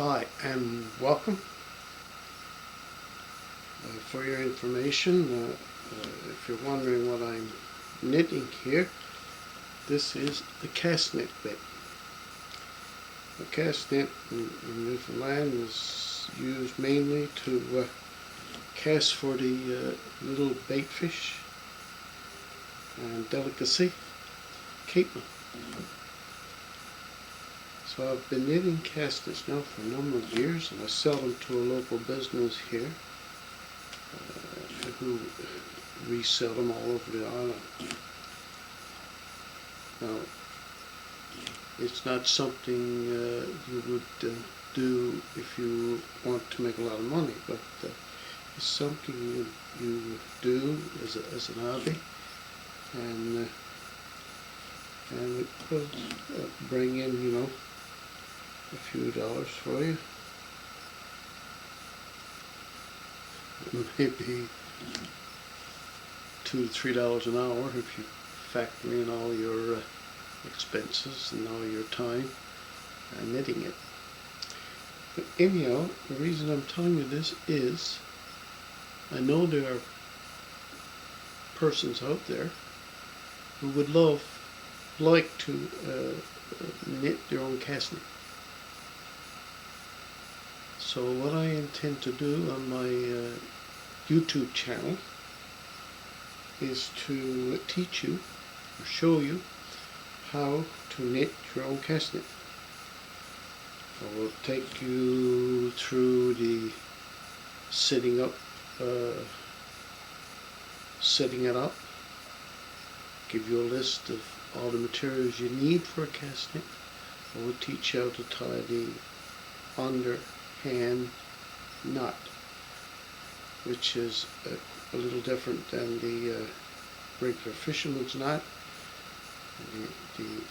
Hi and welcome. For your information, if you're wondering what I'm knitting here, this is the cast knit bit. The cast knit in Newfoundland is used mainly to cast for the little bait fish and delicacy, capeman. So I've been knitting cast knits now for a number of years, and I sell them to a local business here who resell them all over the island. Now, it's not something you would do if you want to make a lot of money, but it's something you do as an hobby, and it will bring in, a few dollars for you. Maybe $2 to $3 an hour if you factor in all your expenses and all your time knitting it. But anyhow, the reason I'm telling you this is I know there are persons out there who would like to knit their own cast knit. So what I intend to do on my YouTube channel is to teach you or show you how to knit your own cast knit. I will take you through the setting it up, give you a list of all the materials you need for a cast knit. I will teach you how to tie the underhand knot, which is a little different than the regular fisherman's knot. The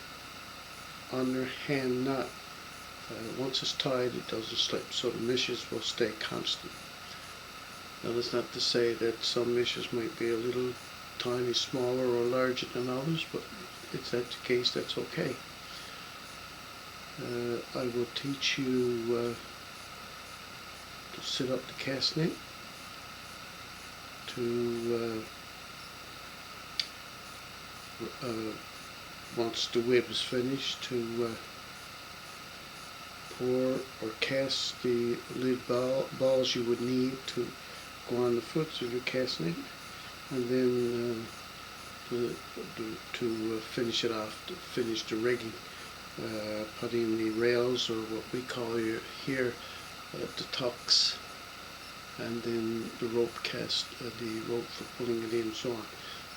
underhand knot, once it's tied, it doesn't slip, so the meshes will stay constant. Now, that's not to say that some meshes might be a little tiny smaller or larger than others, but if that's the case, that's okay. I will teach you to set up the cast knit, to once the web is finished, to pour or cast the lid balls you would need to go on the foots of your cast knit, and then to finish it off, to finish the rigging, put in the rails, or what we call here the tucks, and then the rope cast, the rope for pulling it in, and so on.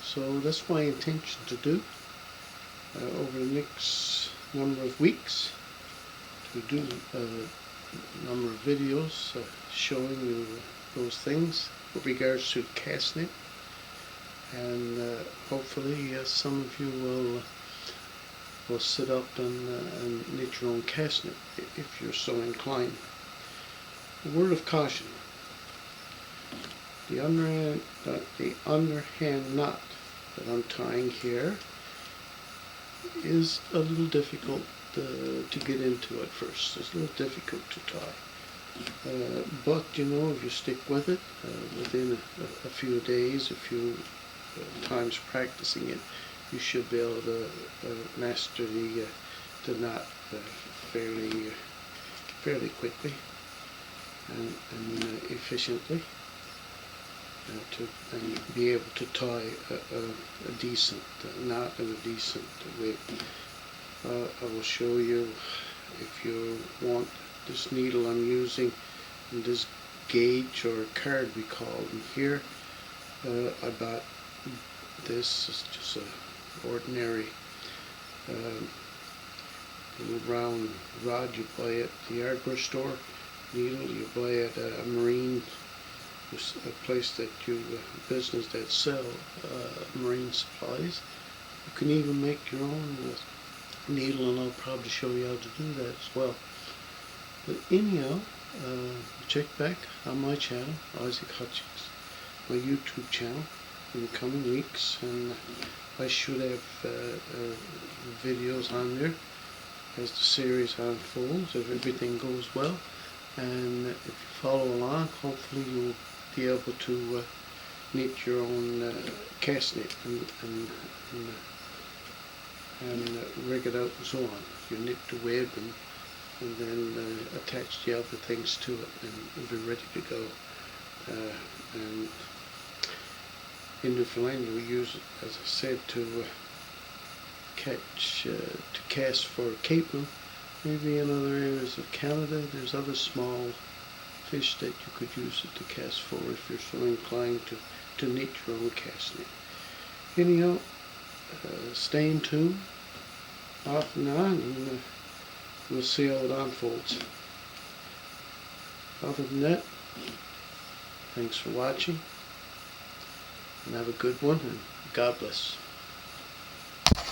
So that's my intention to do over the next number of weeks, to do a number of videos showing you those things with regards to the cast knit, and hopefully some of you will sit up and knit your own cast knit if you're so inclined. A word of caution: the underhand knot that I'm tying here is a little difficult to get into at first. It's a little difficult to tie, but if you stick with it, within a few days, a few times practicing it, you should be able to master the knot fairly quickly and efficiently, and be able to tie a decent knot and a decent weight. I will show you, if you want, this needle I'm using, and this gauge or card we call them here. I bought this. It's just a ordinary little round rod you buy at the hardware store. Needle you buy at a marine, a place business that sell marine supplies. You can even make your own needle, and I'll probably show you how to do that as well. But anyhow, check back on my channel, Isaac Hutchings, my YouTube channel, in the coming weeks, and I should have videos on there as the series unfolds, if everything goes well. And if you follow along, hopefully you'll be able to knit your own cast net and rig it out and so on. You knit the web and then attach the other things to it, and it'll be ready to go. And in Newfoundland, we use it, as I said, to cast for capelin. Maybe in other areas of Canada, there's other small fish that you could use it to cast for if you're so inclined to knit your own cast net. Anyhow, stay in tune off and on, and we'll see how it unfolds. Other than that, thanks for watching, and have a good one, and God bless.